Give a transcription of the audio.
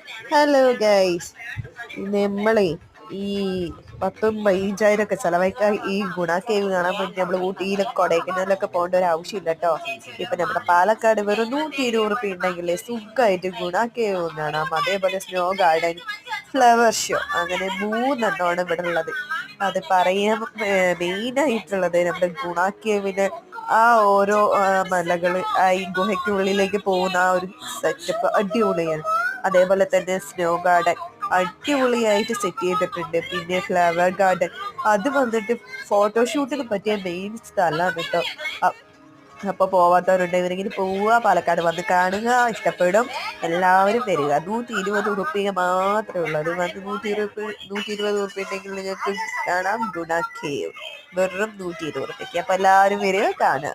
Hello guys, നമ്മളെ ഈ 10,000-15,000 ഒക്കെ ചെലവഴിക്കാൻ ഈ ഗുണ കേവ് കാണാൻ വേണ്ടി നമ്മൾ ഊട്ടിയിലും കൊടൈക്കനാലിലൊക്കെ പോകേണ്ട ഒരു ആവശ്യമില്ല കേട്ടോ. ഇപ്പൊ നമ്മുടെ പാലക്കാട് വെറും 120 ഉണ്ടെങ്കിൽ സുഖമായിട്ട് ഗുണ കേവ് കാണാം. അതേപോലെ സ്നോ ഗാർഡൻ, ഫ്ലവർ ഷോ, അങ്ങനെ 3 എണ്ണമാണ് ഇവിടെ ഉള്ളത്. അത് പറയാൻ മെയിൻ ആയിട്ടുള്ളത് നമ്മുടെ ഗുണ കേവിന് ആ ഓരോ മലകള് ഈ ഗുഹയ്ക്കുള്ളിലേക്ക് പോകുന്ന ആ ഒരു സെറ്റപ്പ് അടിപൊളിയാണ്. അതേപോലെ തന്നെ സ്നോ ഗാർഡൻ അടിപൊളിയായിട്ട് സെറ്റ് ചെയ്തിട്ടുണ്ട്. പിന്നെ ഫ്ലവർ ഗാർഡൻ അത് വന്നിട്ട് ഫോട്ടോഷൂട്ടിന് പറ്റിയ മെയിൻ സ്ഥലമാണ് കേട്ടോ. അപ്പൊ പോവാത്തവരുണ്ട്, ഇവരെങ്കിലും പോവുക, പാലക്കാട് വന്ന് കാണുക, ഇഷ്ടപ്പെടും, എല്ലാവരും വരിക. 120 മാത്രമേ ഉള്ളൂ. അത് വന്ന് 120 ഉണ്ടെങ്കിൽ നിങ്ങൾക്ക് കാണാം ഗുണ കേവ് വെറും 120. അപ്പൊ എല്ലാവരും വരിക, കാണുക.